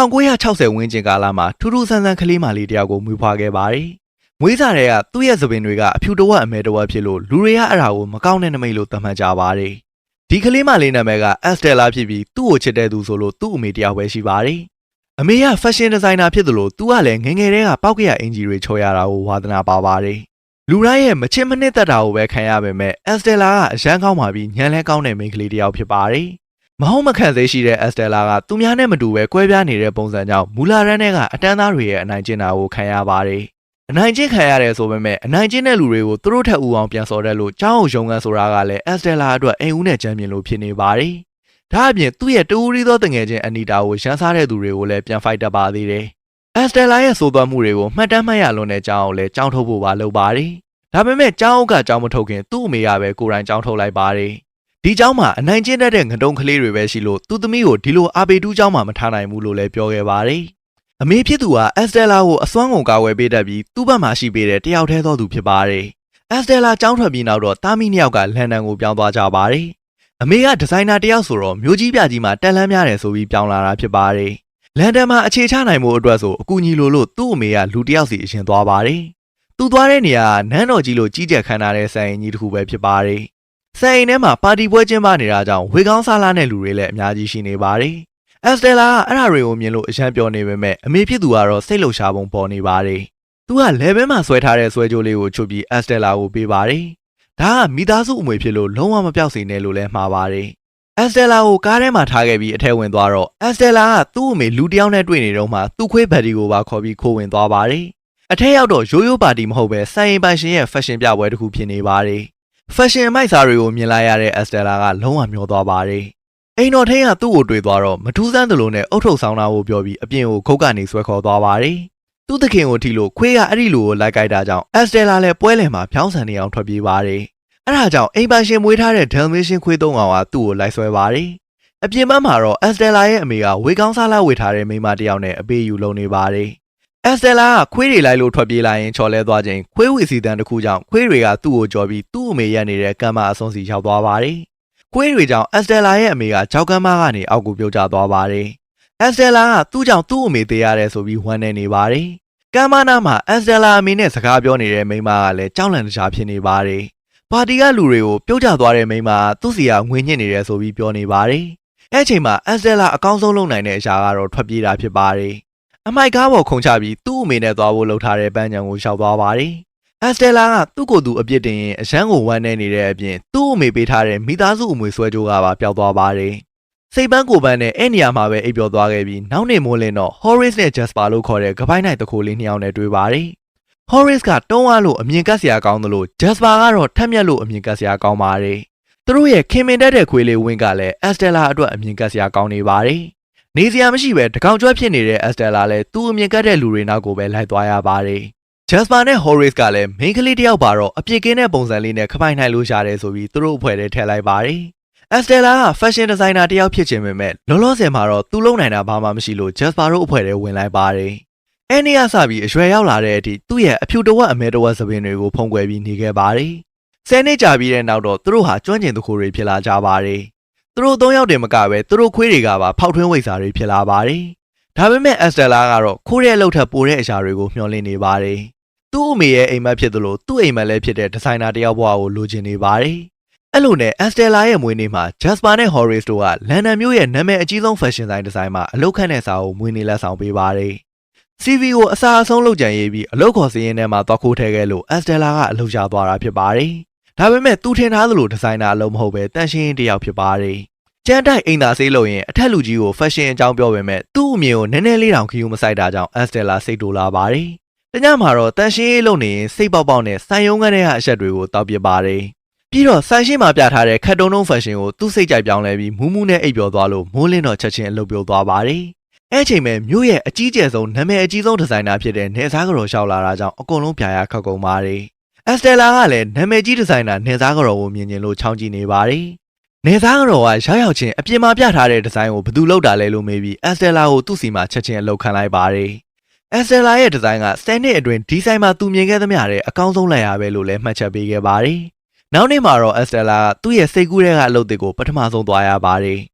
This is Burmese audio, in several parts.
1960ဝန်းကျင်ကာလမှာထူးထူးဆန်းဆန်းကလေးမလေးတယောက်ကိုမွေးဖွားခဲ့ပါတယ်။မွေးစားတဲ့ကသူ့ရဲ့သပင်တွေကအဖြူတဝက်အမဲတဝက်ဖြစ်လို့လူတွေကအဲ့ဒါကိုမကောင်းတဲ့နမိတ်လို့သတ်မှတ်ကြပါတယ်။ဒီကလေးမလေးနာမည်ကအက်စတယ်လာဖြစ်ပြီးသူ့ကိုချစ်တဲ့သူဆိုလို့သူ့အမေတယောက်ပဲရှိပါတယ်။အမေကဖက်ရှင်ဒီဇိုင်နာဖြစ်သလိုသူကလည်းငယ်ငယ်တည်းကပောက်ကရအင်ဂျီတွေချော်ရတာကိုဝါသနာပါပါတယ်။လူတိုင်းရဲ့မချစ်မနစ်သက်တာကိုပဲခံရပေမဲ့အက်စတယ်လာကအရန်ကောင်းပါပြီးညံလဲကောင်းတဲ့မိန်းကလေးတယောက်ဖြစ်ပါတယ်။မဟုတ်မခံသေးရှိတဲ့အက်စတယ်လာကသူများနဲ့မတူပဲကွဲပြားနေတဲ့ပုံစံကြောင့်မူလာရန်ထဲကအတန်းသားတွေရဲ့အနိုင်ကျင့်တာကိုခံရပါတယ်။အနိုင်ကျင့်ခံရတယ်ဆိုပေမဲ့အနိုင်ကျင့်တဲ့လူတွေကိုသူတို့ထက်ဦးအောင်ပြန်စော်တဲ့လို့ကျောင်းအောင်ရုံငန်းဆိုတာကလည်းအက်စတယ်လာအတွက်အိမ်ဦးနဲ့ကြမ်းပြင်လို့ဖြစ်နေပါတယ်။ဒါအပြင်သူ့ရဲ့တူရီသောတငယ်ချင်းအနီတာကိုရန်စားတဲ့သူတွေကိုလည်းပြန်ဖိုက်တတ်ပါသေးတယ်။အက်စတယ်လာရဲ့ဆိုးသွမ်းမှုတွေကိုမှတ်တမ်းမှတ်ရလွန်တဲ့ကျောင်းအောင်လည်းကျောင်းထုတ်ဖို့ပါလုပ်ပါတယ်။ဒါပေမဲ့ကျောင်းအုပ်ကကျောင်းမထုတ်ခင်သူ့အမေကပဲကိုယ်တိုင်ကျောင်းထုတ်လိုက်ပါတယ်။ဒီကျောင်းမှာအနိုင်ကျင့်တတ်တဲ့ငတုံကလေးတွေပဲရှိလို့သူ့သမီးကိုဒီလိုအာပေတူးကျောင်းမှာမထားနိုင်ဘူးလို့လည်းပြောခဲ့ပါတယ်။အမေဖြစ်သူကအက်စတယ်လာကိုအစွမ်းကုန်ကာဝယ်ပေးတတ်ပြီးသူ့ဘက်မှာရှိပေးတဲ့တယောက်တည်းသောသူဖြစ်ပါတယ်။အက်စတယ်လာကျောင်းထွက်ပြီးနောက်တော့တာမီနှစ်ယောက်ကလန်ဒန်ကိုပြောင်းသွားကြပါတယ်။အမေကဒီဇိုင်နာတယောက်ဆိုတော့မျိုးကြီးပြကြီးမှာတက်လန်းများတယ်ဆိုပြီးပြောင်းလာတာဖြစ်ပါတယ်။လန်ဒန်မှာအခြေချနိုင်မှုအတွက်ဆိုအကူအညီလိုလို့သူ့အမေကလူတယောက်စီအရင်သွားပါတယ်။သူသွားတဲ့နေရာကနန်းတော်ကြီးလိုကြီးကျယ်ခမ်းနားတဲ့ဆိုင်ကြီးတစ်ခုပဲဖြစ်ပါတယ်။ဆိုင်ထဲမှာပါတီပွဲကျင်းပနေတာကြောင့်ဝေကောင်းစားလာတဲ့လူတွေလည်းအများကြီးရှိနေပါတယ်။အက်စတယ်လာကအဲ့ဒါတွေကိုမြင်လို့အရန်ပြောနေပေမဲ့အမေဖြစ်သူကတော့စိတ်လှုပ်ရှားပုံပေါ်နေပါတယ်။သူကလေဘဲမှာဆွဲထားတဲ့ဆွဲကြိုးလေးကိုချုပ်ပြီးအက်စတယ်လာကိုပေးပါတယ်။ဒါကမိသားစုအမွေဖြစ်လို့လုံးဝမပြောက်စေနဲ့လို့လည်းမှားပါတယ်။အက်စတယ်လာကိုကားထဲမှာထားခဲ့ပြီးအထက်ဝင်သွားတော့အက်စတယ်လာကသူ့အမေလူတယောက်နဲ့တွေ့နေတော့မှသူ့ခွေးဘက်ဒီကိုပါခေါ်ပြီးခိုးဝင်သွားပါတယ်။အထက်ရောက်တော့ရိုးရိုးပါတီမဟုတ်ပဲဆိုင်ရင်ပိုင်ရှင်ရဲ့ဖက်ရှင်ပြပွဲတစ်ခုဖြစ်နေပါတယ်။ဖက်ရှင်မိုက်စားတွေကိုမြင်လိုက်ရတဲ့အက်စတယ်လာကလုံးဝမျောသွားပါတယ်။အိမ်တော်ထိန်ကသူ့ကိုတွေ့သွားတော့မထူးဆန်းသလိုနဲ့အုတ်ထုတ်ဆောင်တာကိုပြောပြီးအပြင်ကိုခုတ်ကနေဆွဲခေါ်သွားပါတယ်။သူ့သခင်ကိုထီလို့ခွေးကအဲ့ဒီလိုကိုလိုက်ကြိုက်တာကြောင့်အက်စတယ်လာလည်းပွဲလယ်မှာဖြောင်းဆန်နေအောင်ထွက်ပြေးပါတယ်။အဲ့ဒါကြောင့်အိမ်ပိုင်ရှင်မွေးထားတဲ့ဒယ်မီရှင်ခွေးသုံးကောင်ကသူ့ကိုလိုက်ဆွဲပါတယ်။အပြင်ဘက်မှာတော့အက်စတယ်လာရဲ့အမေကဝေကောင်းစားလာဝေထားတဲ့မိန်းမတစ်ယောက်နဲ့အပေးယူလုံနေပါတယ်။အက်စတယ်လာကခွေးတွေလိုက်လို့ထွက်ပြေးလာရင်ချော်လဲသွားခြင်းခွေးဝီစီတန်တစ်ခုကြောင့်ခွေးတွေကသူ့ကိုကြော်ပြီးသူ့အမေရက်နေတဲ့ကမ်းမအဆုံးစီရောက်သွားပါတယ်။ခွေးတွေကြောင့်အက်စတယ်လာရဲ့အမေကကြောက်ကမ်းမကနေအောက်ကိုပြုတ်ကျသွားပါတယ်။အက်စတယ်လာကသူ့ကြောင့်သူ့အမေသေးရတယ်ဆိုပြီးဝမ်းနေနေပါတယ်။ကမ်းမနာမှာအက်စတယ်လာအမေနဲ့စကားပြောနေတဲ့မိန်းမကလည်းကြောက်လန့်တကြားဖြစ်နေပါတယ်။ပါတီကလူတွေကိုပြုတ်ကျသွားတဲ့မိန်းမကသူ့စီကငွေညှစ်နေတယ်ဆိုပြီးပြောနေပါတယ်။အဲ့ချိန်မှာအက်စတယ်လာအကောင်းဆုံးလုပ်နိုင်တဲ့အရာကတော့ထွက်ပြေးတာဖြစ်ပါတယ်။အမိုက်ကားပေါ်ခုန်ချပြီးသူ့အမေနဲ့သွားဖို့လှုပ်ထားတဲ့ပန်းချံကိုရှောက်သွားပါတယ်။အက်စတယ်လာကသူ့ကိုယ်သူအပြစ်တင်ရင်အရန်ကိုဝမ်းနေနေတဲ့အပြင်သူ့အမေပေးထားတဲ့မိသားစုအမွေဆွဲကြိုးကပါပျောက်သွားပါတယ်။စိတ်ပန်းကိုပန်းနဲ့အဲ့နေရာမှာပဲအိပ်ပျော်သွားခဲ့ပြီးနောက်နေ့မိုးလင်းတော့ Horace နဲ့ Jasper လို့ခေါ်တဲ့ကပိုင်းနိုင်တခိုးလေးနှစ်ယောက်နဲ့တွေ့ပါတယ်။ Horace ကတုံးအားလို့အမြင်ကပ်စရာကောင်းသလို Jasper ကတော့ထက်မြက်လို့အမြင်ကပ်စရာကောင်းပါတယ်။သူတို့ရဲ့ခင်မင်တတ်တဲ့ခွေးလေးဝင်းကလည်းအက်စတယ်လာအတွက်အမြင်ကပ်စရာကောင်းနေပါတယ်။နေစရာမရှိပဲတကောင်ကျွဲဖြစ်နေတဲ့အက်စတယ်လာလည်းသူ့အမြင်ကပ်တဲ့လူတွေနောက်ကိုပဲလိုက်သွားရပါတယ်။ Jasper နဲ့ Horace ကလည်းမိန်းကလေးတယောက်ပါတော့အပြစ်ကင်းတဲ့ပုံစံလေးနဲ့ခပိုင်နိုင်လို့ရတယ်ဆိုပြီးသူတို့အဖွဲ့ထဲထည့်လိုက်ပါတယ်။ အက်စတယ်လာကဖက်ရှင်ဒီဇိုင်နာတယောက်ဖြစ်ခြင်းပဲမဲ့လောလောဆယ်မှာတော့သူ့လုံနိုင်တာဘာမှမရှိလို့ Jasper တို့အဖွဲ့ထဲဝင်လိုက်ပါတယ်။အဲ့နေ့ကစပြီးအရွယ်ရောက်လာတဲ့အထိသူ့ရဲ့အဖြူတဝက်အမဲတဝက်သပင်တွေကိုဖုံးကွယ်ပြီးနေခဲ့ပါတယ်။10နှစ်ကြာပြီးတဲ့နောက်တော့သူတို့ဟာကျွမ်းကျင်သူခိုးတွေဖြစ်လာကြပါတယ်။သူတို့3ယောက်တည်းမကပဲသူတို့ခွေးတွေကပါဖောက်ထွင်းဝိတ်စာတွေဖြစ်လာပါတယ်။ဒါပေမဲ့အက်စတယ်လာကတော့ခိုးတဲ့အလုပ်ထက်ပိုတဲ့အရာတွေကိုမျှော်လင့်နေပါတယ်။သူ့အမေရဲ့အိမ်မက်ဖြစ်သလိုသူ့အိမ်မက်လည်းဖြစ်တဲ့ဒီဇိုင်နာတယောက်ဘဝကိုလိုချင်နေပါတယ်။အဲ့လိုနဲ့အက်စတယ်လာရဲ့မွေးနေ့မှာ Jasper နဲ့ Horace တို့ကလန်ဒန်မြို့ရဲ့နာမည်အကြီးဆုံးဖက်ရှင်ဆိုင်ဒီဇိုင်းမှာအလုပ်ခန့်တဲ့စာကိုမွေးနေ့လက်ဆောင်ပေးပါတယ်။ CV ကိုအစားအဆုံးလုပ်ကြံရေးပြီးအလုပ်ခေါ်စည်းရင်းထဲမှာသွားခိုးထည့်ခဲ့လို့အက်စတယ်လာကအလုပ်ရသွားတာဖြစ်ပါတယ်။ဒါပေမဲ့သူထင်ထားသလိုဒီဇိုင်နာအလုပ်မဟုတ်ပဲတန်ရှင်းတယောက်ဖြစ်ပါတယ်။ကျန်းတိုက်အိမ်သာဆေးလို့ရင်အထက်လူကြီးကိုဖက်ရှင်အကြောင်းပြောပေမဲ့သူ့အမြင်ကိုနည်းနည်းလေးတောင်ခီးမဆိုင်တာကြောင့်အက်စတယ်လာစိတ်တူလာပါတယ်။တညမှာတော့တန်ရှင်းရေးလုပ်နေရင်စိတ်ပေါက်ပေါက်နဲ့ဆိုင်ရုံးခန်းထဲကအချက်တွေကိုတောက်ပြပါတယ်။ပြီးတော့ဆိုင်ရှိမှာပြထားတဲ့ခက်တုံးတုံးဖက်ရှင်ကိုသူ့စိတ်ကြိုက်ပြောင်းလဲပြီးမူးမူးနဲ့အိပ်ပျော်သွားလို့မိုးလင်းတော့ချက်ချင်းအလုပ်ပြုတ်သွားပါတယ်။အဲ့ချိန်မှာမြို့ရဲ့အကြီးကျယ်ဆုံးနာမည်အကြီးဆုံးဒီဇိုင်နာဖြစ်တဲ့နေစားကြော်လျှောက်လာတာကြောင့်အကုန်လုံးပြာရခက်ကုန်ပါတယ်။အက်စတယ်လာကလည်းနာမည်ကြီးဒီဇိုင်နာနေစားကြော်ကိုမြင်ကျင်လို့ချောင်းကြည့်နေပါတယ်။နေစားကြော်ကရောက်ချင်းအပြင်မှာပြထားတဲ့ဒီဇိုင်းကိုဘယ်သူလုပ်တာလဲလို့မေးပြီးအက်စတယ်လာကိုသူ့စီမှာချက်ချင်းအလုပ်ခံလိုက်ပါတယ်။အက်စတယ်လာရဲ့ဒီဇိုင်းက10နှစ်အတွင်းဒီဇိုင်းမှာသူမြင်ခဲ့သမျှတဲ့အကောင်းဆုံးလက်ရာပဲလို့လည်းမှတ်ချက်ပေးခဲ့ပါတယ်။နောက်နေ့မှာတော့အက်စတယ်လာကသူ့ရဲ့စိတ်ကူးထဲကအလုပ်တွေကိုပထမဆုံးသွားရပါတယ်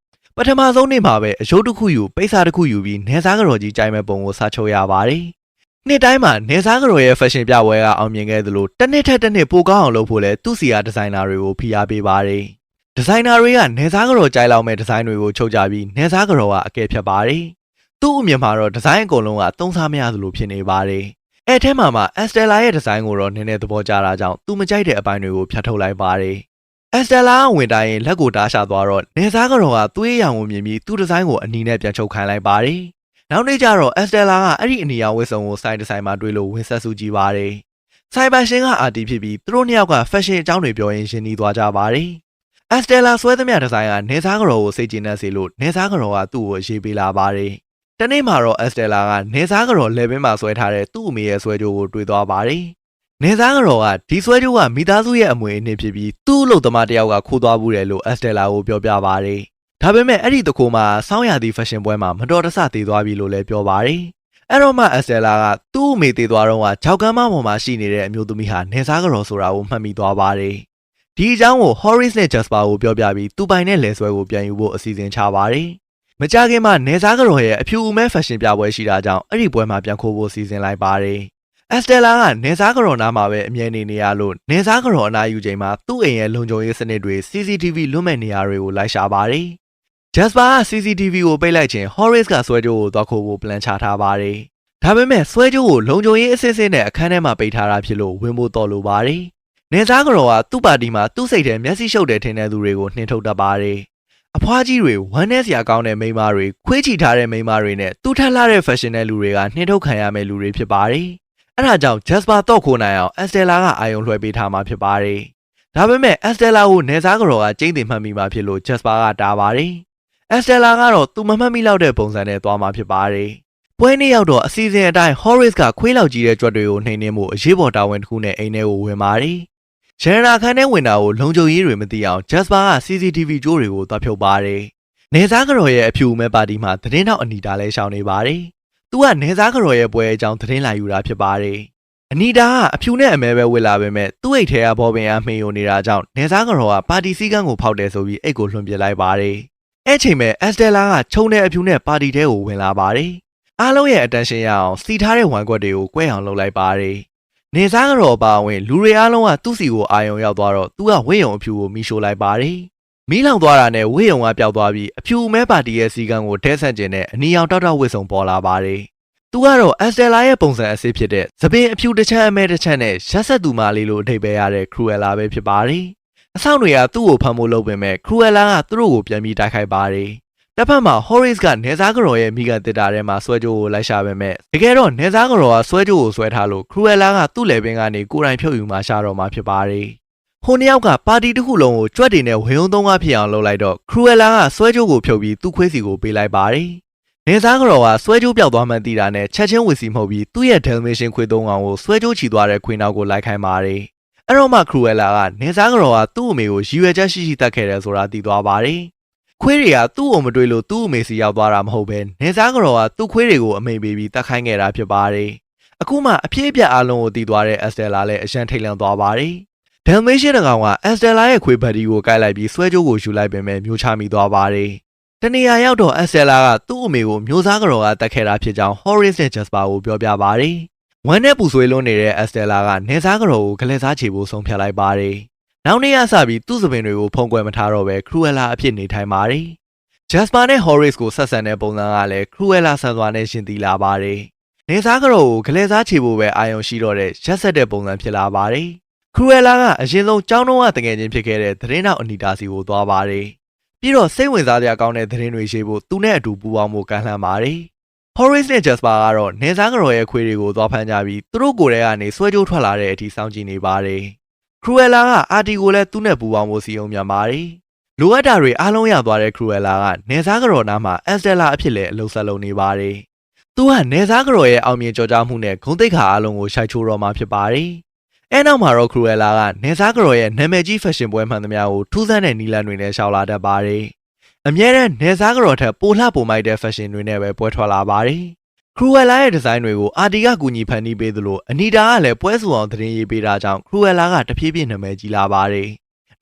။ ပထမဆုံးနေ့မှာပဲအယုတ်တစ်ခုယူပိတ်စာတစ်ခုယူပြီးနေစားကတော်ကြီးကြိုင်မဲ့ပုံကိုစချုပ်ရပါတယ်။နှစ်တိုင်းမှာနေစားကတော်ရဲ့ fashion ပြပွဲကအောင်မြင်ခဲ့သလိုတစ်နှစ်ထက်တစ်နှစ်ပိုကောင်းအောင်လုပ်ဖို့လဲသူ့စီယာဒီဇိုင်နာတွေကိုဖိအားပေးပါတယ်။ဒီဇိုင်နာတွေကနေစားကတော်ကြိုင်လောက်မဲ့ဒီဇိုင်းတွေကိုချုပ်ကြပြီးနေစားကတော်ကအကဲဖြတ်ပါတယ်။သူ့အမြင်မှာတော့ဒီဇိုင်းအကုန်လုံးကသုံးစားမရသလိုဖြစ်နေပါတယ်။အဲထဲမှာအက်စတယ်လာရဲ့ဒီဇိုင်းကိုတော့နည်းနည်းသဘောကျတာကြောင့်သူမကြိုက်တဲ့အပိုင်းတွေကိုဖြတ်ထုတ်လိုက်ပါတယ်။အက်စတယ်လာကဝင်တိုင်းလက်ကိုတားရှာသွားတော့နေစားကတော်ကသွေးရောင်ကိုမြင်ပြီးသူ့ဒီဇိုင်းကိုအနီးနဲ့ပြန်ချုပ်ခိုင်းလိုက်ပါတယ်။နောက်နေ့ကျတော့အက်စတယ်လာကအဲ့ဒီအနီရောင်ဝတ်စုံကိုစိုင်းဒီဇိုင်းမှာတွေ့လို့ဝင်ဆက်စုကြည့်ပါတယ်။စိုင်းပါရှင်ကအာတီဖြစ်ပြီးသူတို့နှစ်ယောက်က fashion အကြောင်းတွေပြောရင်းရှင်းနေသွားကြပါတယ်။အက်စတယ်လာဆွဲသမျှဒီဇိုင်းကနေစားကတော်ကိုစိတ်ကျဉ်နေစေလို့နေစားကတော်ကသူ့ကိုရေးပေးလာပါတယ်။တနေ့မှာတော့အက်စတယ်လာကနေစားကတော်လေဘင်းမှာဆွဲထားတဲ့သူ့အမေရဲ့ဆွဲကြိုးကိုတွေ့သွားပါတယ်။နေစားကတော်ကဒီဆွဲကြိုးကမိသားစုရဲ့အမွေအနှစ်ဖြစ်ပြီးသူ့အလုပ်သမားတယောက်ကခိုးသွားဘူးတယ်လို့အက်စတယ်လာကိုပြောပြပါတယ်။ဒါပေမဲ့အဲ့ဒီတကူမှာစောင်းရသည့် fashion ပွဲမှာမတော်တဆတည်သွားပြီလို့လည်းပြောပါတယ်။အဲ့တော့မှအက်စတယ်လာကသူ့အမေတည်သွားတော့ကကြောက်ကမ်းမပေါ်မှာရှိနေတဲ့အမျိုးသမီးဟာနေစားကတော်ဆိုတာကိုမှတ်မိသွားပါတယ်။ဒီအကြောင်းကို Horace နဲ့ Jasper ကိုပြောပြပြီးသူပိုင်တဲ့လယ်ဆွဲကိုပြန်ယူဖို့အစီအစဉ်ချပါတယ်။မကြခင်မှာနေစားကတော်ရဲ့အဖြူအမဲ fashion ပြပွဲရှိတာကြောင့်အဲ့ဒီပွဲမှာပြန်ခိုးဖို့စီစဉ်လိုက်ပါတယ်။အက်စတယ်လာကနေစားကတော်နားမှာပဲအမြဲနေရလို့နေစားကတော်အနားယူချိန်မှာသူ့အိမ်ရဲ့လုံခြုံရေးစနစ်တွေ CCTV လွတ်မဲ့နေရာတွေကိုလိုက်ရှာပါတယ်။ Jasper က CCTV ကိုပိတ်လိုက်ခြင်း Horace ကဆွဲကြိုးကိုသွားခိုးဖို့planချထားပါတယ်။ဒါပေမဲ့ဆွဲကြိုးကိုလုံခြုံရေးအစစ်အစစ်နဲ့အခန်းထဲမှာပိတ်ထားတာဖြစ်လို့ဝင်ဖို့တော်လိုပါတယ်။နေစားကတော်ကသူ့ပါတီမှာသူ့စိတ်ထဲမျက်စိရှုပ်တယ်ထင်တဲ့သူတွေကိုနှင်ထုတ်တတ်ပါတယ်။အဖွားကြီးတွေဝမ်းနဲ့စရာကောင်းတဲ့မိန်းမတွေခွေးချီထားတဲ့မိန်းမတွေနဲ့သူ့ထက်လှတဲ့ fashion တဲ့လူတွေကနှင်ထုတ်ခံရမယ့်လူတွေဖြစ်ပါတယ်။အဲဒါကြောင့် Jasper တော့ခိုးနိုင်အောင်အက်စတယ်လာကအာယုံလွှဲပေးထားမှာဖြစ်ပါတယ်။ဒါပေမဲ့အက်စတယ်လာကိုနေစားကတော်ကကျိန်းတင်မှတ်မိမှာဖြစ်လို့ Jasper ကတားပါတယ်။အက်စတယ်လာကတော့သူမမှတ်မိလောက်တဲ့ပုံစံနဲ့သွားမှာဖြစ်ပါတယ်။ပွဲနေ့ရောက်တော့အစီအစဉ်အတိုင်း Horace ကခွေးလောက်ကြီးတဲ့ကြွက်တွေကိုနှိမ်နှင်းဖို့အရေးပေါ်တာဝန်တစ်ခုနဲ့အိမ်ထဲကိုဝင်ပါတယ်။ရန်နာခန်းထဲဝင်တာကိုလုံခြုံရေးတွေမသိအောင် Jasper က CCTV ကြိုးတွေကိုသွားဖြုတ်ပါတယ်။နေစားကတော်ရဲ့အဖြူမဲပါတီမှာသတင်းတောက်အနီတာလဲရှောင်နေပါတယ်။သူကနေစားကတော်ရဲ့ပွဲအကြောင်းသတင်းလာယူတာဖြစ်ပါတယ်။အနီတာကအဖြူနဲ့အမဲပဲဝစ်လာပေမဲ့သူ့အိတ်ထဲကဘောပင်အားမှင်ယိုနေတာကြောင့်နေစားကတော်ကပါတီစည်းကမ်းကိုဖောက်တယ်ဆိုပြီးအိတ်ကိုလွှင့်ပစ်လိုက်ပါတယ်။အဲ့ချိန်မဲ့အက်စတယ်လာကခြုံတဲ့အဖြူနဲ့ပါတီထဲကိုဝင်လာပါတယ်။အားလုံးရဲ့ attention ရအောင်စီထားတဲ့ဝမ်ကွက်တွေကိုကွဲအောင်လုပ်လိုက်ပါတယ်။နေစားကတော်အပါအဝင်လူတွေအားလုံးကသူ့စီကိုအာယုံရောက်သွားတော့သူကဝိယုံအဖြူကိုမီးရှို့လိုက်ပါတယ်။မီးလောင်သွားတာနဲ့ဝိယုံကပျောက်သွားပြီးအဖြူမဲပါတီရဲ့စီကံကိုထဲဆက်ကျင်တဲ့အနီရောင်တောက်တောက်ဝစ်စုံပေါ်လာပါတယ်။သူကတော့အက်စတယ်လာရဲ့ပုံစံအစစ်ဖြစ်တဲ့သပင်အဖြူတစ်ချမ်းအမဲတစ်ချမ်းနဲ့ရက်ဆက်သူမလေးလိုအထိပ်ပဲရတဲ့ Cruella ပဲဖြစ်ပါတယ်။အဆောင်တွေကသူ့ကိုဖမ်းဖို့လုပ်ပေမဲ့ Cruella ကသူတို့ကိုပြန်ပြီးတိုက်ခိုက်ပါတယ်။တစ်ဖက်မှာ Horace ကနေစားကတော်ရဲ့မိကန်တစ်တာထဲမှာဆွဲကြိုးကိုလိုက်ရှာပေမဲ့တကယ်တော့နေစားကတော်ကဆွဲကြိုးကိုဆွဲထားလို့ Cruella ကသူ့လေပင်ကနေကိုယ်တိုင်ဖြုတ်ယူမှရှာတော့မှာဖြစ်ပါတယ်။ဟိုနှစ်ယောက်ကပါတီတစ်ခုလုံးကိုကြွက်တွေနဲ့ဝေယုံသုံးကားဖြစ်အောင်လုပ်လိုက်တော့ Cruella ကဆွဲကြိုးကိုဖြုတ်ပြီးသူ့ခွေးစီကိုပေးလိုက်ပါတယ်။နေစားကတော်ကဆွဲကြိုးပြောက်သွားမှန်းသိတာနဲ့ချက်ချင်းဝစ်စီမှုတ်ပြီးသူ့ရဲ့ Dalmatian ခွေးသုံးကောင်ကိုဆွဲကြိုးချီသွားတဲ့ခွေးနောက်ကိုလိုက်ခိုင်းပါတယ်။အဲ့တော့မှ Cruella ကနေစားကတော်ကသူ့အမေကိုရည်ရွယ်ချက်ရှိရှိတတ်ခဲ့တယ်ဆိုတာသိသွားပါတယ်။ခွေးတွေကသူ့ကိုမတွေ့လို့သူ့အမေစီရောက်သွားတာမဟုတ်ပဲနေစားကတော်ကသူ့ခွေးတွေကိုအမိန်ပေးပြီးတတ်ခိုင်းခဲ့တာဖြစ်ပါတယ်။အခုမှအပြည့်အပြတ်အားလုံးကိုသိသွားတဲ့အက်စတယ်လာလည်းအရန်ထိတ်လန့်သွားပါတယ်။ Dalmatian တကောင်ကအက်စတယ်လာရဲ့ခွေးဘတ်ဒီကိုကိုက်လိုက်ပြီးဆွဲကြိုးကိုယူလိုက်ပေမဲ့မျိုးချမိသွားပါတယ်။တနေရာရောက်တော့အက်စတယ်လာကသူ့အမေကိုမျိုးစားကတော်ကတတ်ခဲ့တာဖြစ်ကြောင်း Horace နဲ့ Jasper ကိုပြောပြပါတယ်။ဝမ်းနဲ့ပူဆွေးလွန်းနေတဲ့အက်စတယ်လာကနေစားကတော်ကိုဂလက်စားချေဖို့ဆုံးဖြတ်လိုက်ပါတယ်။နောက်နေ့ကစပြီးသူ့စပင်တွေကိုဖုံးကွယ်မထားတော့ပဲ Cruella အဖြစ်နေထိုင်ပါတယ်။ Jasper နဲ့ Horace ကိုဆက်ဆံတဲ့ပုံစံကလည်း Cruella ဆန်စွာနဲ့ရှင်သီလာပါတယ်။နေစားကတော်ကိုဂလက်စားချေဖို့ပဲအာရုံရှိတော့တဲ့ရက်ဆက်တဲ့ပုံစံဖြစ်လာပါတယ်။ Cruella ကအရင်ဆုံးကျောင်းတုံးကတကယ်ချင်းဖြစ်ခဲ့တဲ့သတင်းတောက်အနီတာစီကိုသွားပါတယ်။ပြီးတော့စိတ်ဝင်စားစရာကောင်းတဲ့သတင်းတွေရှိဖို့သူနဲ့အတူပူးပေါင်းဖို့ကမ်းလှမ်းပါတယ်။ Horace နဲ့ Jasper ကတော့နေစားကတော်ရဲ့ခွေးတွေကိုသွားဖမ်းကြပြီးသူတို့ကိုယ်ထဲကနေဆွဲကြိုးထွက်လာတဲ့အထိစောင့်ကြည့်နေပါတယ်။ Cruella ကအာတီကိုလည်းသူ့နဲ့ပူးပေါင်းဖို့စီအောင်မြန်ပါတယ်။လိုအပ်တာတွေအားလုံးရသွားတဲ့ Cruella ကနေစားကတော်နားမှာအက်စတယ်လာအဖြစ်လည်းအလုပ်ဆက်လုပ်နေပါတယ်။သူကနေစားကတော်ရဲ့အောင်မြင်ကြော်ကြားမှုနဲ့ဂုဏ်သိက္ခာအားလုံးကိုရှိုက်ချိုးတော့မှာဖြစ်ပါတယ်။အဲနောက်မှာတော့ Cruella ကနေစားကတော်ရဲ့နာမည်ကြီး fashion ပွဲမှန်သမျှကိုထူးဆန်းတဲ့နီလန်တွေနဲ့ရှောက်လာတတ်ပါတယ်။အမြဲတမ်းနေစားကတော်ထက်ပိုလှပိုမိုက်တဲ့ fashion တွေနဲ့ပဲပွဲထွက်လာပါတယ်။ Cruella ရဲ့ဒီဇိုင်းတွေကိုအာတီကကူညီဖန်တီးပေးသလိုအနီတာကလည်းပွဲစုအောင်သတင်းရေးပေးတာကြောင့် Cruella ကတဖြည်းဖြည်းနာမည်ကြီးလာပါတယ်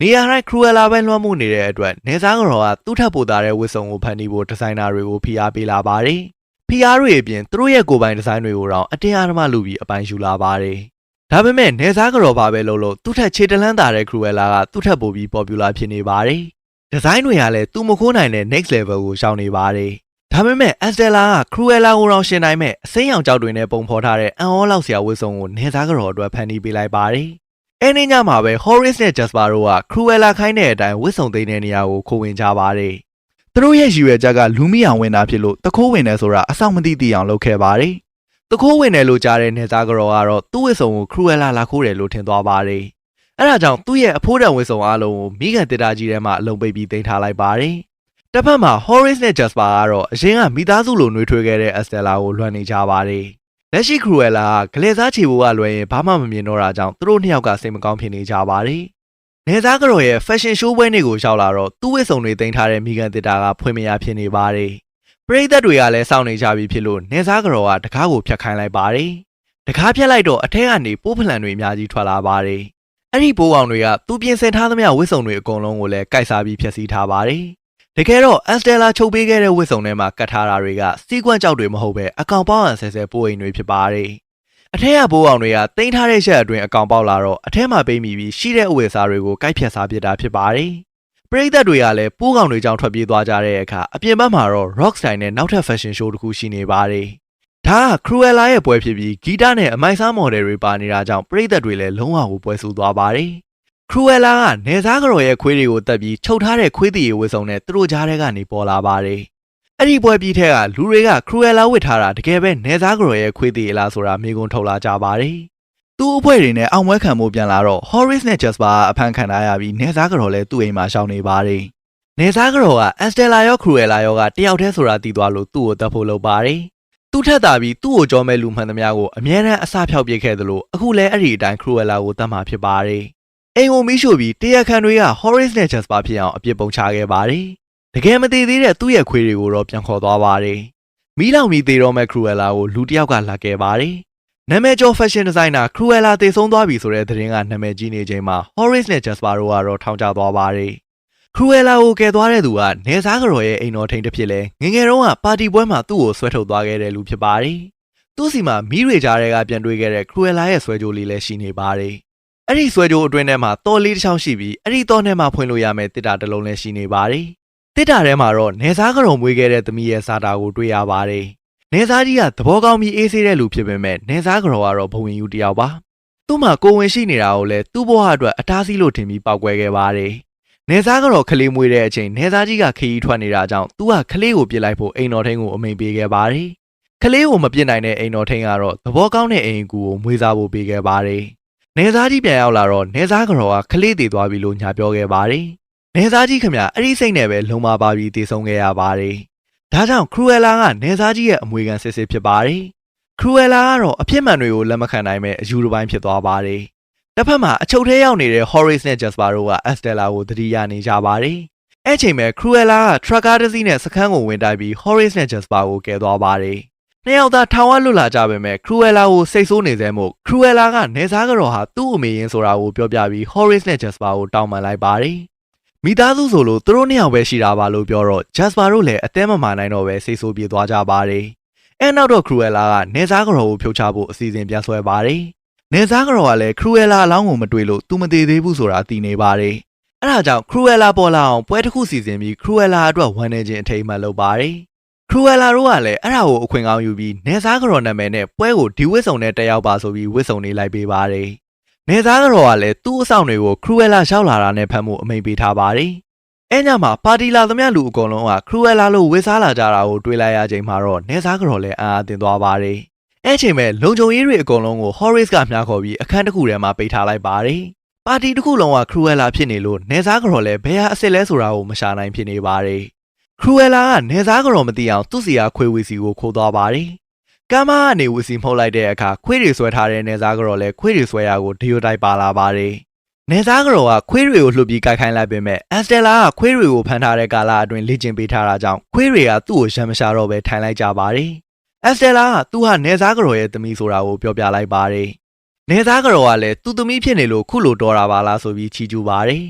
နေရာတိုင်းခရူအလာပဲလွှမ်းမိုးနေတဲ့အတွက်နေစားကတော်ကသူ့ထပ်ပိုသားတဲ့ဝတ်စုံကိုဖန်တီးဖို့ဒီဇိုင်နာတွေကိုဖိအားပေးလာပါတယ်။ဖိအားတွေအပြင်သူတို့ရဲ့ကိုယ်ပိုင်ဒီဇိုင်းတွေကိုတော့အတင်းအဓမ္မလုပ်ပြီးအပိုင်ယူလာပါတယ်။ဒါပေမဲ့နေစားကတော်ဘာပဲလုပ်လို့သူ့ထက်ခြေတလန်းသာတဲ့ခရူအလာကသူ့ထက်ပိုပြီး popular ဖြစ်နေပါတယ်။ဒီဇိုင်းတွေကလည်းသူမခိုးနိုင်တဲ့ next level ကိုရှောင်နေပါတယ်။ဒါပေမဲ့ Estella ကခရူအလာကိုတော့ရှင်နိုင်မဲ့အစိမ်းရောင်ကြောက်တွေနဲ့ပုံဖော်ထားတဲ့အန်အောလောက်ဆရာဝတ်စုံကိုနေစားကတော်အတွက်ဖန်တီးပေးလိုက်ပါတယ်။အဲ့ဒီညမှာပဲ Horace နဲ့ Jasper တို့က Cruella ခိုင်းတဲ့အတိုင်းဝစ်စုံသိမ်းတဲ့နေရာကိုခိုးဝင်ကြပါတယ်။သူတို့ရဲ့ရည်ရွယ်ချက်ကလူမိအောင်ဝင်တာဖြစ်လို့တခိုးဝင်တယ်ဆိုတာအဆောင်မသိသိအောင်လုပ်ခဲ့ပါတယ်။တခိုးဝင်တယ်လို့ကြားတဲ့နေသားကတော်ကတော့သူ့ဝစ်စုံကို Cruella လာခိုးတယ်လို့ထင်သွားပါတယ်။အဲ့ဒါကြောင့်သူ့ရဲ့အဖိုးတန်ဝစ်စုံအားလုံးကိုမိခင်တစ်တာကြီးထဲမှာအလုံးပိတ်ပြီးသိမ်းထားလိုက်ပါတယ်။တစ်ဖက်မှာ Horace နဲ့ Jasper ကတော့အရင်ကမိသားစုလိုနှွေးထွေးခဲ့တဲ့ Estella ကိုလွှမ်းနေကြပါတယ်။လက်ရှိ Cruella ကဂလဲစားချေဖို့ကလွယ်ရင်ဘာမှမမြင်တော့တာကြောင့်သူတို့နှစ်ယောက်ကစိတ်မကောင်းဖြစ်နေကြပါတယ်။နေသားကတော်ရဲ့ fashion show ပွဲနေ့ကိုရောက်လာတော့သူ့ဝစ်စုံတွေတင်ထားတဲ့မိကန်တစ်တာကဖွင့်မရဖြစ်နေပါတယ်။ပရိသတ်တွေကလည်းစောင့်နေကြပြီဖြစ်လို့နေသားကတော်ကတကားကိုဖျက်ခိုင်းလိုက်ပါတယ်။တကားဖျက်လိုက်တော့အထက်ကနေပိုးဖလန်တွေအများကြီးထွက်လာပါတယ်။အဲ့ဒီပိုးကောင်တွေကသူပြင်ဆင်ထားသမျှဝစ်စုံတွေအကုန်လုံးကိုလည်းကိုက်စားပြီးဖျက်ဆီးထားပါတယ်။တကယ်တော့ Estella ချုပ်ပေးခဲ့တဲ့ဝစ်စုံထဲမှာကတ်ထားတာတွေကစီးကွန့်ကြောက်တွေမဟုတ်ပဲအကောင်ပေါင်းဆဲဆဲပိုးအိမ်တွေဖြစ်ပါတယ်။အထက်ကပိုးအောင်တွေကတင်ထားတဲ့ရက်အတွင်းအကောင်ပေါက်လာတော့အထက်မှာပိတ်မိပြီးရှိတဲ့အဝတ်အစားတွေကိုကိုက်ဖြတ်စားပစ်တာဖြစ်ပါတယ်။ပရိသတ်တွေကလည်းပိုးကောင်တွေကြောင့်ထွက်ပြေးသွားကြတဲ့အခါအပြင်ဘက်မှာတော့ rock style နဲ့နောက်ထပ် fashion show တစ်ခုရှိနေပါတယ်။ဒါက Cruella ရဲ့ပွဲဖြစ်ပြီးဂီတနဲ့အမိုက်စားမော်ဒယ်တွေပါနေတာကြောင့်ပရိသတ်တွေလည်းလုံးဝကိုပွဲဆူသွားပါတယ်။ Cruella ကနေစားကတော်ရဲ့ခွေးတွေကိုတက်ပြီးချုပ်ထားတဲ့ခွေးတည်ဝစ်စုံနဲ့သူတို့ကြားထဲကနေပေါ်လာပါတယ်။အဲ့ဒီပွဲပြီးထဲကလူတွေက Cruella ဝစ်ထားတာတကယ်ပဲနေစားကတော်ရဲ့ခွေးတည်လားဆိုတာမေးခွန်းထုတ်လာကြပါတယ်။သူ့အဖွဲ့တွေနဲ့အောင်ပွဲခံမှုပြန်လာတော့ Horace နဲ့ Jasper အဖမ်းခံထားရပြီးနေစားကတော်လည်းသူ့အိမ်မှာရှောင်နေပါတယ်။နေစားကတော်က Estella ရော Cruella ရောကတယောက်တည်းဆိုတာသိသွားလို့သူ့ကိုတပ်ဖို့လုပ်ပါတယ်။သူ့ထက်သာပြီးသူ့ကိုကြောမဲ့လူမှန်သမျှကိုအမြဲတမ်းအစဖျောက်ပစ်ခဲ့သလိုအခုလည်းအဲ့ဒီအတိုင်း Cruella ကိုတတ်မှာဖြစ်ပါတယ်။အိမ်ကိုမီးရှို့ပြီးတရားခံတွေက Horace နဲ့ Jasper ဖြစ်အောင်အပြစ်ပုံချခဲ့ပါတယ်။တကယ်မသေးသေးတဲ့သူ့ရဲ့ခွေးတွေကိုတော့ပြန်ခေါ်သွားပါတယ်။မီးလောင်ပြီးသေတော့မဲ့ Cruella ကိုလူတစ်ယောက်ကလာခဲ့ပါတယ်။နာမည်ကျော် fashion designer Cruella သေဆုံးသွားပြီဆိုတဲ့သတင်းကနာမည်ကြီးနေချိန်မှာ Horace နဲ့ Jasper တို့ကတော့ထောင်ချသွားပါတယ်။ Cruella ကိုကယ်သွားတဲ့သူကနေစားကတော်ရဲ့အိမ်တော်ထိန်တစ်ဖြစ်လဲငငယ်တုန်းကပါတီပွဲမှာသူ့ကိုဆွဲထုတ်သွားခဲ့တဲ့လူဖြစ်ပါတယ်။သူ့စီမှာမီးတွေကြားထဲကပြန်တွေ့ခဲ့တဲ့ Cruella ရဲ့ဆွဲကြိုးလေးလည်းရှိနေပါတယ်။အဲ့ဒီဆွဲကြိုးအတွင်းထဲမှာတော်လေးတစ်ချောင်းရှိပြီးအဲ့ဒီတော်ထဲမှာဖွင့်လို့ရမယ့်တစ်တာတစ်လုံးလည်းရှိနေပါတယ်။တစ်တာထဲမှာတော့နေစားကတော်မွေးခဲ့တဲ့သမီးရဲ့စာတာကိုတွေ့ရပါတယ်။နေစားကြီးကသဘောကောင်းပြီးအေးဆေးတဲ့လူဖြစ်ပေမဲ့နေစားကတော်ကတော့ဘဝင်ယူတစ်ယောက်ပါ။သူ့မှာကိုဝင်ရှိနေတာကိုလည်းသူ့ဘဝအတွက်အတားဆီးလို့ထင်ပြီးပောက်ကွဲခဲ့ပါတယ်။နေစားကတော့ကလေးမွေးတဲ့အချိန်နေစားကြီးကခရီးထွက်နေတာကြောင့်သူကကလေးကိုပြစ်လိုက်ဖို့အိမ်တော်ထိန်ကိုအမိန်ပေးခဲ့ပါတယ်။ကလေးကိုမပြစ်နိုင်တဲ့အိမ်တော်ထိန်ကတော့သဘောကောင်းတဲ့အိမ်ကူကိုမွေးစားဖို့ပေးခဲ့ပါတယ်။နေစားကြီးပြန်ရောက်လာတော့နေစားကတော့ကလေးတည်သွားပြီလို့ညာပြောခဲ့ပါတယ်။နေစားကြီးခင်ဗျအဲ့ဒီစိတ်နဲ့ပဲလုံမပါပြီးတည်ဆုံးခဲ့ရပါတယ်။ဒါကြောင့် Cruella ကနေစားကြီးရဲ့အမွေခံစစ်စစ်ဖြစ်ပါတယ်။ Cruella ကတော့အဖြစ်မှန်တွေကိုလက်မခံနိုင်မဲ့အယူတစ်ပိုင်းဖြစ်သွားပါတယ်။တစ်ဖက်မှာအချုပ်ထဲရောက်နေတဲ့ Horace နဲ့ Jasper တို့က Estella ကိုသတိရနေကြပါတယ်။အဲ့ချိန်မှာ Cruella က trucker တစ်စီးနဲ့စခန်းကိုဝင်တိုက်ပြီး Horace နဲ့ Jasper ကိုကယ်သွားပါတယ်။နှစ်ယောက်သားထောင်ဝလွတ်လာကြပေမဲ့ Cruella ကိုစိတ်ဆိုးနေစေမို့ Cruella ကနေစားကတော်ဟာသူ့အမေရင်းဆိုတာကိုပြောပြပြီး Horace နဲ့ Jasper ကိုတောင်းပန်လိုက်ပါတယ်။မိသားစုဆိုလို့သူတို့နှစ်ယောက်ပဲရှိတာပါလို့ပြောတော့ Jasper တို့လည်းအသေးမမာနိုင်တော့ပဲစိတ်ဆိုးပြေသွားကြပါတယ်။အဲနောက်တော့ Cruella ကနေစားကတော်ကိုဖြုတ်ချဖို့အစီအစဉ်ပြန်ဆွဲပါတယ်။နေစားကတော်ကလည်း Cruella အလောင်းကိုမတွေ့လို့သူမသေးသေးဘူးဆိုတာသိနေပါတယ်။အဲဒါကြောင့် Cruella ပေါ်လာအောင်ပွဲတစ်ခုစီစဉ်ပြီး Cruella အတွက်ဝမ်းနေခြင်းအထိမ်းအမှတ်လုပ်ပါတယ်။ Cruella တို့ကလည်းအဲ့ဒါကိုအခွင့်ကောင်းယူပြီးနေစားကတော်နာမည်နဲ့ပွဲကိုဒီဝစ်စုံနဲ့တက်ရောက်ပါဆိုပြီးဝစ်စုံလေးလိုက်ပေးပါတယ်။နေစားကတော်ကလည်းသူ့အဆောင်တွေကို Cruella ရောက်လာတာနဲ့ဖမ်းမှုအမိန်ပေးထားပါတယ်။အဲညမှာပါတီလာသမျှလူအကုန်လုံးက Cruella လို့ဝစ်စားလာကြတာကိုတွေ့လိုက်ရချိန်မှာတော့နေစားကတော်လည်းအာတင်သွားပါတယ်။အဲ့ချိန်မဲ့လုံခြုံရေးတွေအကုန်လုံးကို Horace ကမြှားခေါ်ပြီးအခန်းတစ်ခုထဲမှာပိတ်ထားလိုက်ပါတယ်။ပါတီတစ်ခုလုံးက Cruella ဖြစ်နေလို့နေစားကတော်လည်းဘယ်ဟာအစ်စ်လဲဆိုတာကိုမရှာနိုင်ဖြစ်နေပါတယ်။ Cruella ကနေစားကတော်မသိအောင်သူ့စီကခွေးဝီစီကိုခိုးသွားပါတယ်။ကမ်းမကနေဝီစီမှုတ်လိုက်တဲ့အခါခွေးတွေဆွဲထားတဲ့နေစားကတော်လည်းခွေးတွေဆွဲရကိုဒယိုတိုက်ပါလာပါတယ်။နေစားကတော်ကခွေးတွေကိုလှုပ်ပြီးကိုက်ခိုင်းလိုက်ပေမဲ့ Estella ကခွေးတွေကိုဖမ်းထားတဲ့ကာလအတွင်းလေ့ကျင့်ပေးထားတာကြောင့်ခွေးတွေကသူ့ကိုရမ်းမရှာတော့ပဲထိုင်လိုက်ကြပါတယ်။ Estella ကသူဟာနေစားကတော်ရဲ့သမီးဆိုတာကိုပြောပြလိုက်ပါတယ်။နေစားကတော်ကလည်းသူ့သမီးဖြစ်နေလို့ခုလိုတော်တာပါလားဆိုပြီးချီးကျူးပါတယ်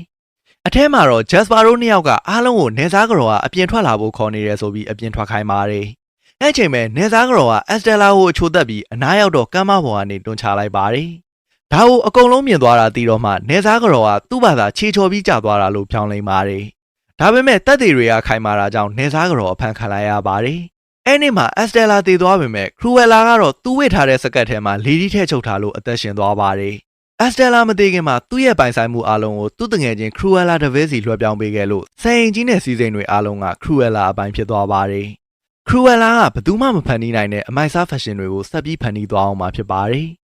အထဲမှာတော့ Jasper တို့နှစ်ယောက်ကအားလုံးကိုနေစားကတော်ကအပြင်ထွက်လာဖို့ခေါ်နေတယ်ဆိုပြီးအပြင်ထွက်ခိုင်းပါတယ်။အဲ့ချိန်မှာနေစားကတော်က Estella ကိုအချိုသက်ပြီးအနားရောက်တော့ကမ်းမပေါ်ကနေတွန်းချလိုက်ပါတယ်။ဒါကိုအကုန်လုံးမြင်သွားတာသိတော့မှနေစားကတော်ကသူ့ဘာသာခြေချော်ပြီးကြာသွားတာလို့ဖြောင်းလိမ့်ပါတယ်။ဒါပေမဲ့တပ်တွေတွေကခိုင်မာတာကြောင့်နေစားကတော်အဖန်ခံလိုက်ရပါတယ်။အဲ့နေ့မှာ Estella တည်သွားပေမဲ့ Cruella ကတော့သူ့ဝစ်ထားတဲ့စကတ်ထဲမှာလေဒီထဲချုပ်ထားလို့အသက်ရှင်သွားပါတယ်။ Estella မသေးခင်မှာသူ့ရဲ့ပိုင်ဆိုင်မှုအလုံးကိုသူ့တငယ်ချင်း Cruella တပည့်စီလွှဲပြောင်းပေးခဲ့လို့စအိမ်ကြီးနဲ့စီးစိမ်တွေအလုံးက Cruella အပိုင်းဖြစ်သွားပါတယ်။ Cruella ကဘယ်သူမှမဖန်တီးနိုင်တဲ့အမိုက်စားဖက်ရှင်တွေကိုဆက်ပြီးဖန်တီးသွားအောင်မှာဖြစ်ပါတယ်။